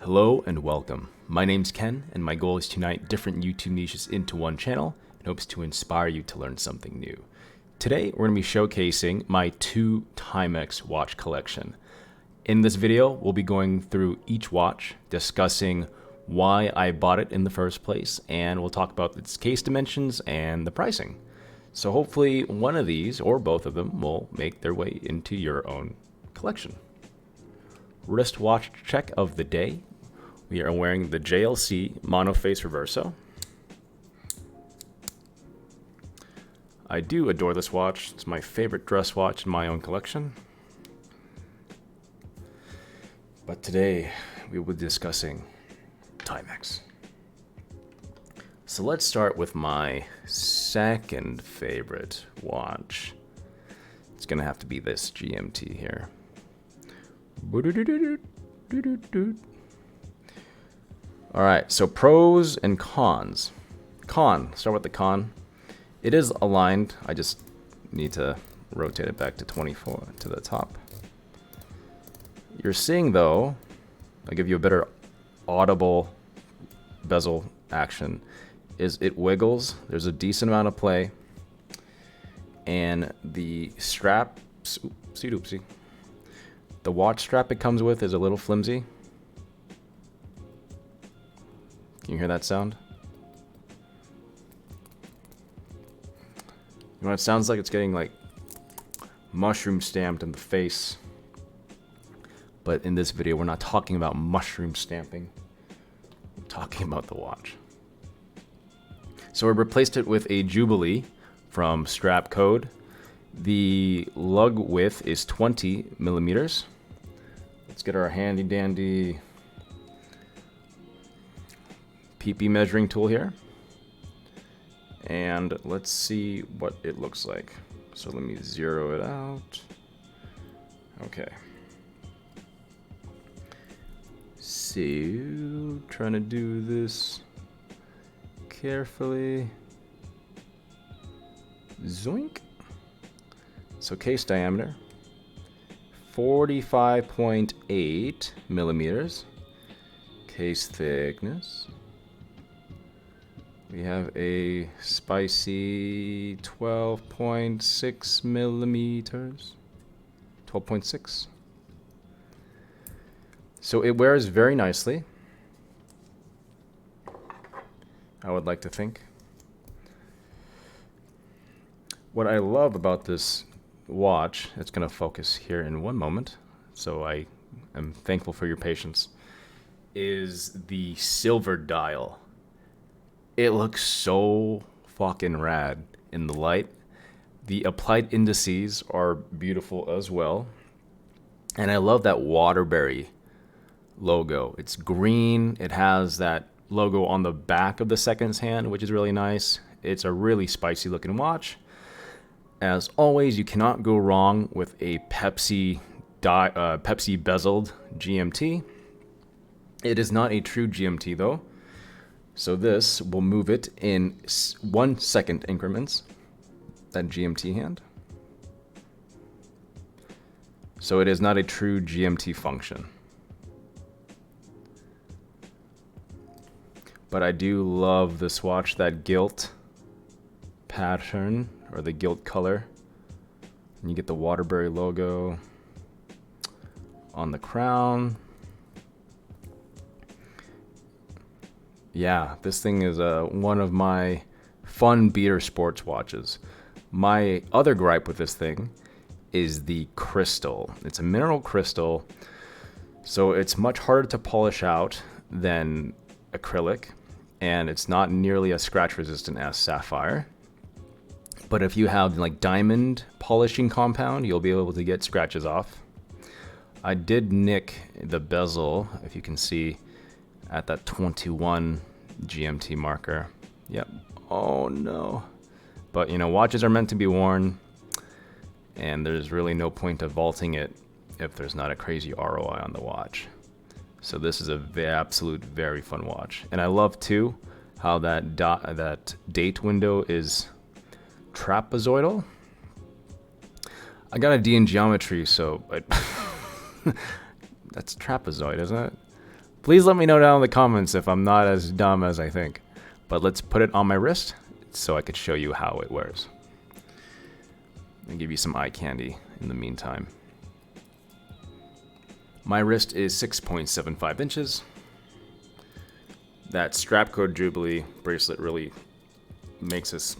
Hello and welcome. My name's Ken, and my goal is to unite different YouTube niches into one channel in hopes to inspire you to learn something new. Today, we're going to be showcasing my 2 Timex watch collection. In this video, we'll be going through each watch, discussing why I bought it in the first place, and we'll talk about its case dimensions and the pricing. So hopefully one of these, or both of them, will make their way into your own collection. Wristwatch check of the day. We are wearing the JLC monoface reverso. I do adore this watch. It's my favorite dress watch in my own collection. But today we will be discussing Timex. So let's start with my second favorite watch. It's gonna have to be this GMT here. All right, so pros and cons. Start with the con. It is aligned. I just need to rotate it back to 24 to the top. You're seeing though, I'll give you a better audible bezel action, is it wiggles. There's a decent amount of play. And the strap, oopsie, the watch strap it comes with is a little flimsy. Can you hear that sound? You know, it sounds like it's getting like mushroom stamped in the face. But in this video, we're not talking about mushroom stamping. We're talking about the watch. So we replaced it with a Jubilee from Strap Code. The lug width is 20 millimeters. Let's get our handy dandy PP measuring tool here. And let's see what it looks like. So let me zero it out. Okay. So, trying to do this carefully. Zoink. So case diameter, 45.8 millimeters. Case thickness, we have a spicy 12.6 millimeters. 12.6. So it wears very nicely, I would like to think. What I love about this watch, it's going to focus here in one moment, so I am thankful for your patience, is the silver dial. It looks so fucking rad in the light. The applied indices are beautiful as well. And I love that Waterbury logo. It's green. It has that logo on the back of the seconds hand, which is really nice. It's a really spicy looking watch. As always, you cannot go wrong with a Pepsi bezeled GMT. It is not a true GMT though. So this will move it in 1 second increments, that GMT hand. So it is not a true GMT function. But I do love this watch, that gilt pattern, or the gilt color. And you get the Waterbury logo on the crown. Yeah, this thing is one of my fun beater sports watches. My other gripe with this thing is the crystal. It's a mineral crystal, so it's much harder to polish out than acrylic, and it's not nearly as scratch resistant as sapphire. But if you have like diamond polishing compound, you'll be able to get scratches off. I did nick the bezel, if you can see, at that 21 GMT marker. Yep. Oh no. But you know, watches are meant to be worn, and there's really no point of vaulting it if there's not a crazy ROI on the watch. So this is a absolute very fun watch. And I love too how that date window is trapezoidal. I got a D in geometry, so that's trapezoid, isn't it? Please let me know down in the comments if I'm not as dumb as I think. But let's put it on my wrist so I could show you how it wears. I'll give you some eye candy in the meantime. My wrist is 6.75 inches. That strap code Jubilee bracelet really makes this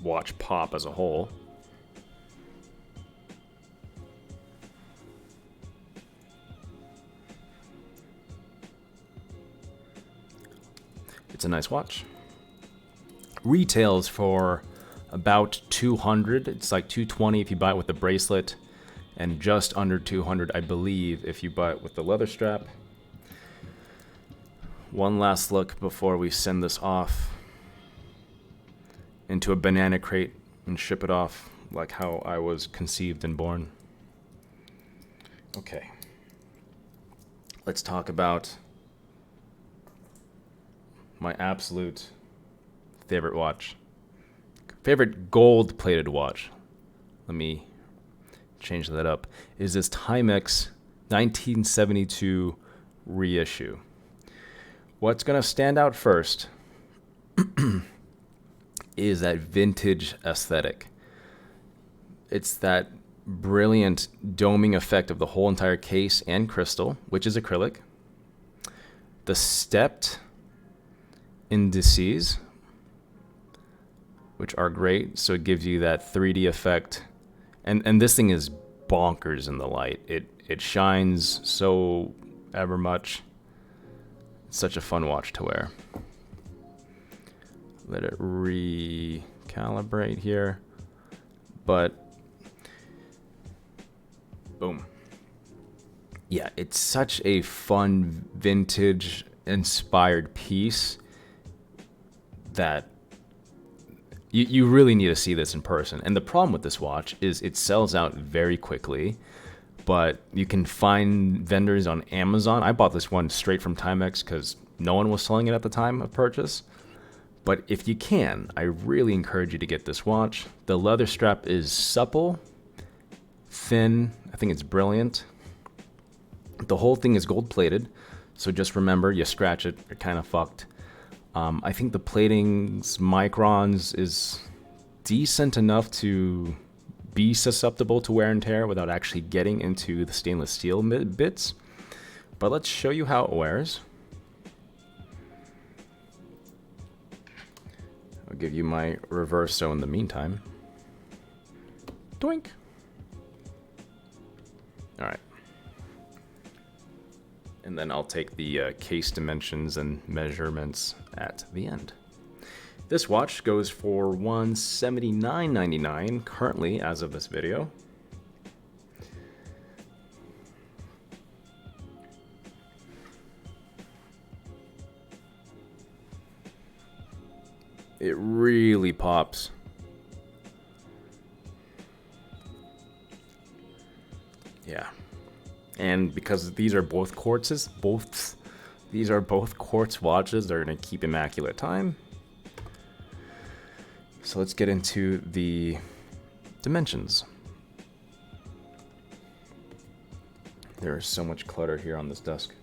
watch pop as a whole. It's a nice watch. Retails for about 200. It's like 220 if you buy it with the bracelet, and just under 200, I believe, if you buy it with the leather strap. One last look before we send this off into a banana crate and ship it off like how I was conceived and born. Okay. Let's talk about my absolute favorite watch. Favorite gold-plated watch. Let me change that up. Is this Timex 1972 Reissue. What's going to stand out first is that vintage aesthetic. It's that brilliant doming effect of the whole entire case and crystal, which is acrylic. The stepped indices, which are great, so it gives you that 3D effect. And this thing is bonkers in the light. It shines so ever much. It's such a fun watch to wear. Let it recalibrate here. But boom. Yeah, it's such a fun vintage inspired piece that you really need to see this in person. And the problem with this watch is it sells out very quickly, but you can find vendors on Amazon. I bought this one straight from Timex because no one was selling it at the time of purchase. But if you can, I really encourage you to get this watch. The leather strap is supple, thin. I think it's brilliant. The whole thing is gold plated, so just remember, you scratch it, you're kind of fucked. I think the plating's microns is decent enough to be susceptible to wear and tear without actually getting into the stainless steel bits. But let's show you how it wears. I'll give you my reverso in the meantime. Doink. All right. And then I'll take the case dimensions and measurements at the end. This watch goes for $179.99 currently as of this video. It really pops. Yeah. And because these are both quartz watches, they're going to keep immaculate time. So let's get into the dimensions. There is so much clutter here on this desk.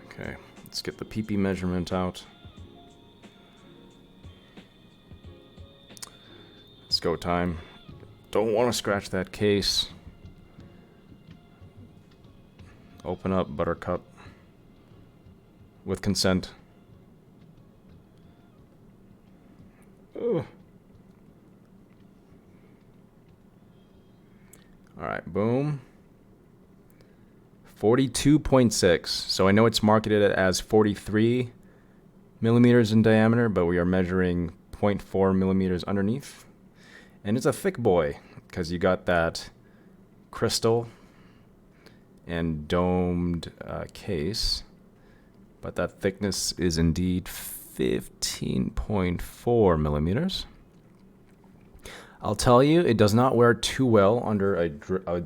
Okay, let's get the PP measurement out. Let's go time. Don't want to scratch that case. Open up, Buttercup. With consent. Ugh. Alright, boom. 42.6. So I know it's marketed as 43 millimeters in diameter, but we are measuring 0.4 millimeters underneath. And it's a thick boy, because you got that crystal and domed case. But that thickness is indeed 15.4 millimeters. I'll tell you, it does not wear too well under a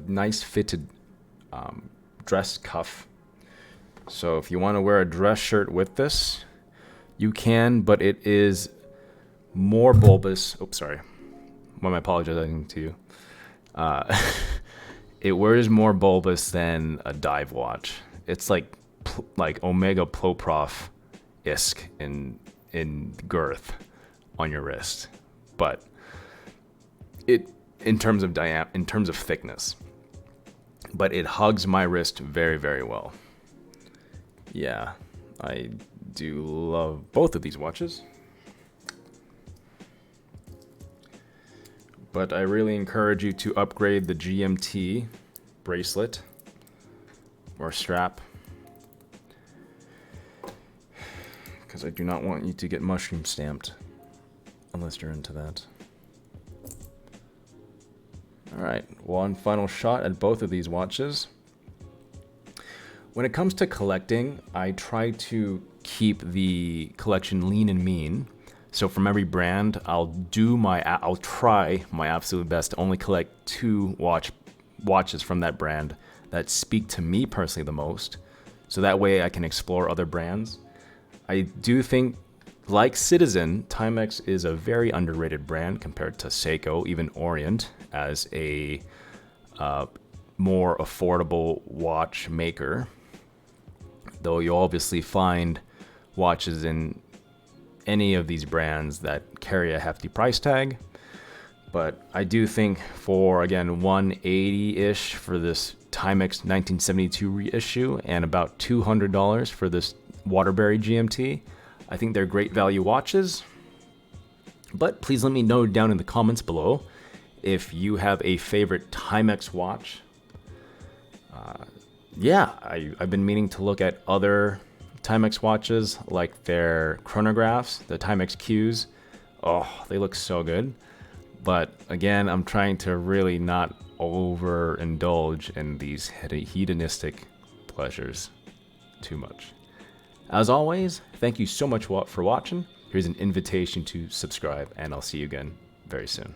nice fitted dress cuff. So if you want to wear a dress shirt with this, you can, but it is more bulbous. Oops, sorry. I'm apologizing to you. It wears more bulbous than a dive watch. It's like Omega Ploprof isk in girth on your wrist, but it in terms of thickness, but it hugs my wrist very, very well. Yeah, I do love both of these watches, but I really encourage you to upgrade the GMT bracelet or strap, because I do not want you to get mushroom stamped unless you're into that. Alright, one final shot at both of these watches. When it comes to collecting, I try to keep the collection lean and mean. So from every brand, I'll try my absolute best to only collect 2 watches from that brand that speak to me personally the most. So that way I can explore other brands. I do think, like Citizen, Timex is a very underrated brand compared to Seiko, even Orient, as a more affordable watch maker. Though you'll obviously find watches in any of these brands that carry a hefty price tag. But I do think for, again, $180-ish for this Timex 1972 reissue and about $200 for this Waterbury GMT, I think they're great value watches. But please let me know down in the comments below if you have a favorite Timex watch. I've been meaning to look at other Timex watches, like their chronographs, the Timex Qs. Oh, they look so good. But again, I'm trying to really not overindulge in these hedonistic pleasures too much. As always, thank you so much for watching. Here's an invitation to subscribe, and I'll see you again very soon.